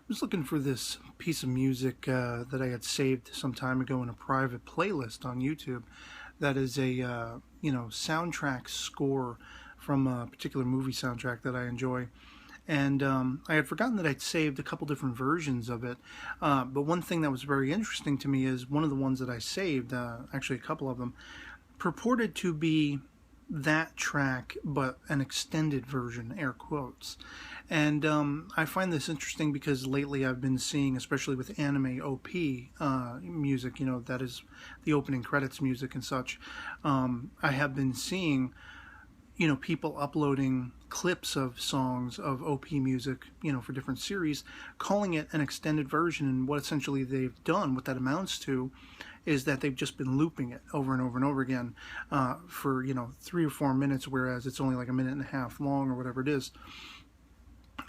was looking for this piece of music that I had saved some time ago in a private playlist on YouTube. That is a soundtrack score from a particular movie soundtrack that I enjoy. And I had forgotten that I'd saved a couple different versions of it. But one thing that was very interesting to me is one of the ones that I saved, actually a couple of them, purported to be that track, but an extended version, air quotes. And I find this interesting because lately I've been seeing, especially with anime OP music, that is the opening credits music and such, I have been seeing, people uploading clips of songs of OP music, for different series, calling it an extended version. And what essentially they've done, what that amounts to, is that they've just been looping it over and over and over again for 3 or 4 minutes, whereas it's only like a minute and a half long or whatever it is.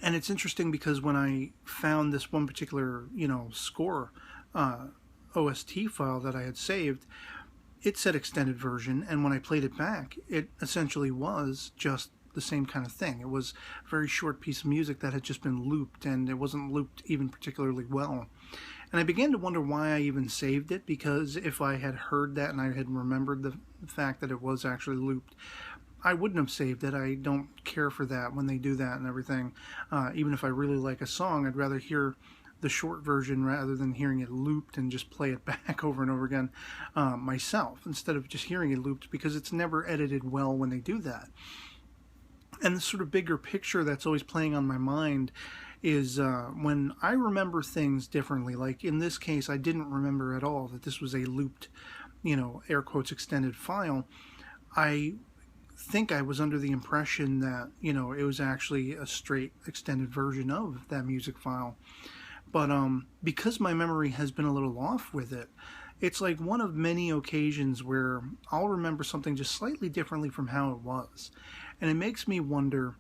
And it's interesting because when I found this one particular score OST file that I had saved, it said extended version, and when I played it back, it essentially was just the same kind of thing. It was a very short piece of music that had just been looped, and it wasn't looped even particularly well. And I began to wonder why I even saved it, because if I had heard that and I had remembered the fact that it was actually looped, I wouldn't have saved it. I don't care for that when they do that and everything. Even if I really like a song, I'd rather hear the short version rather than hearing it looped and just play it back over and over again myself, instead of just hearing it looped, because it's never edited well when they do that. And the sort of bigger picture that's always playing on my mind is when I remember things differently. Like in this case, I didn't remember at all that this was a looped, air quotes extended file. I think I was under the impression that, it was actually a straight extended version of that music file. But because my memory has been a little off with it, it's like one of many occasions where I'll remember something just slightly differently from how it was. And it makes me wonder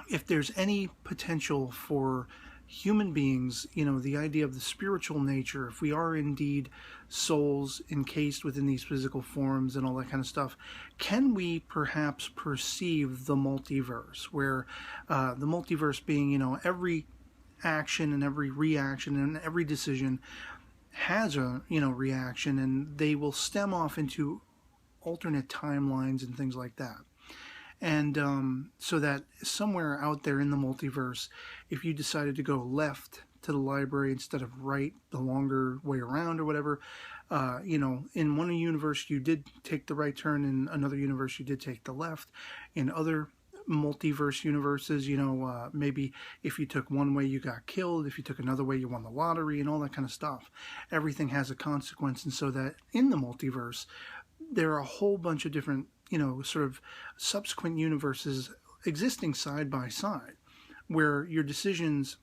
if there's any potential for human beings, the idea of the spiritual nature, if we are indeed souls encased within these physical forms and all that kind of stuff, can we perhaps perceive the multiverse, where the multiverse being, every action and every reaction and every decision has a reaction, and they will stem off into alternate timelines and things like that. And so that somewhere out there in the multiverse, if you decided to go left to the library instead of right, the longer way around or whatever, in one universe you did take the right turn, in another universe you did take the left. In other multiverse universes, maybe if you took one way you got killed, if you took another way you won the lottery, and all that kind of stuff. Everything has a consequence, and so that in the multiverse there are a whole bunch of different sort of subsequent universes existing side by side, where your decisions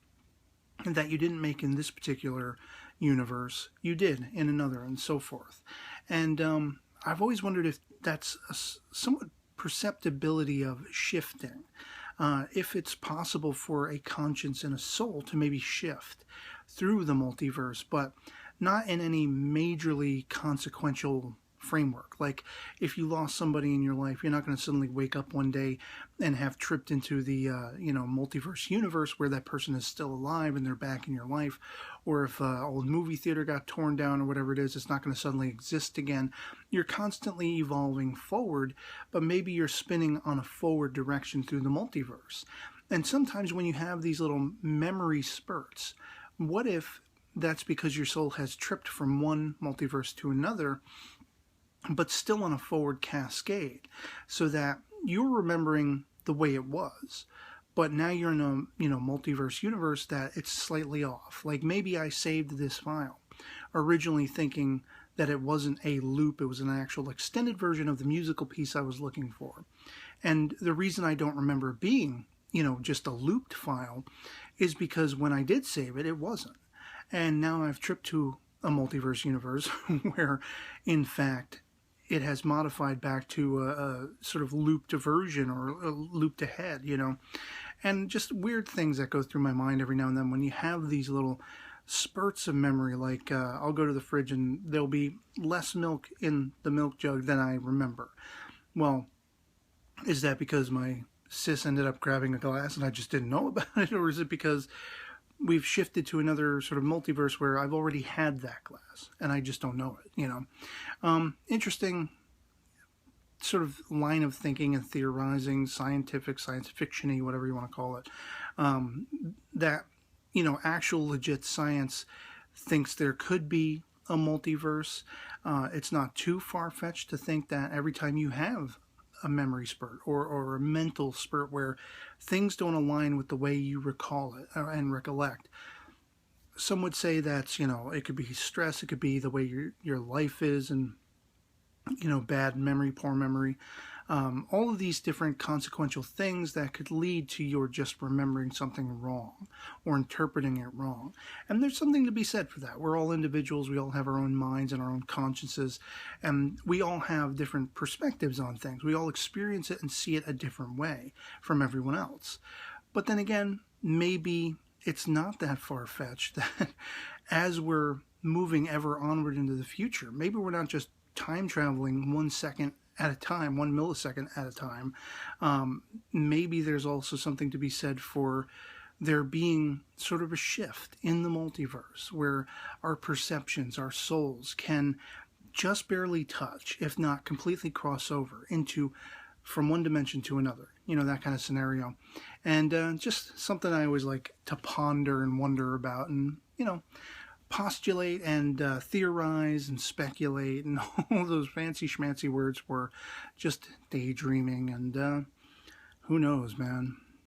that you didn't make in this particular universe you did in another, and so forth. And I've always wondered if that's a somewhat perceptibility of shifting, if it's possible for a conscience and a soul to maybe shift through the multiverse, but not in any majorly consequential framework. Like if you lost somebody in your life, you're not going to suddenly wake up one day and have tripped into the multiverse universe where that person is still alive and they're back in your life. Or if an old movie theater got torn down or whatever it is, it's not going to suddenly exist again. You're constantly evolving forward, but maybe you're spinning on a forward direction through the multiverse. And sometimes when you have these little memory spurts, what if that's because your soul has tripped from one multiverse to another, but still on a forward cascade, so that you're remembering the way it was, but now you're in a multiverse universe that it's slightly off. Like maybe I saved this file originally thinking that it wasn't a loop, it was an actual extended version of the musical piece I was looking for. And the reason I don't remember it being just a looped file is because when I did save it, it wasn't. And now I've tripped to a multiverse universe where in fact it has modified back to a sort of looped version, or a looped ahead, and just weird things that go through my mind every now and then when you have these little spurts of memory. Like I'll go to the fridge and there'll be less milk in the milk jug than I remember. Well, is that because my sis ended up grabbing a glass and I just didn't know about it, or is it because we've shifted to another sort of multiverse where I've already had that glass and I just don't know it, you know. Interesting sort of line of thinking and theorizing, scientific, science fiction-y, whatever you want to call it, that, you know, actual legit science thinks there could be a multiverse. It's not too far-fetched to think that every time you have a memory spurt or a mental spurt where things don't align with the way you recall it and recollect, some would say that's, you know, it could be stress, it could be the way your life is, and, you know, bad memory, poor memory, all of these different consequential things that could lead to your just remembering something wrong or interpreting it wrong. And there's something to be said for that. We're all individuals, we all have our own minds and our own consciences, and we all have different perspectives on things. We all experience it and see it a different way from everyone else. But then again, maybe it's not that far-fetched that as we're moving ever onward into the future, maybe we're not just time traveling 1 second at a time, 1 millisecond at a time. Maybe there's also something to be said for there being sort of a shift in the multiverse where our perceptions, our souls can just barely touch, if not completely cross over into from one dimension to another, you know, that kind of scenario. And just something I always like to ponder and wonder about and, you know, postulate and theorize and speculate and all those fancy schmancy words for just daydreaming. And who knows, man.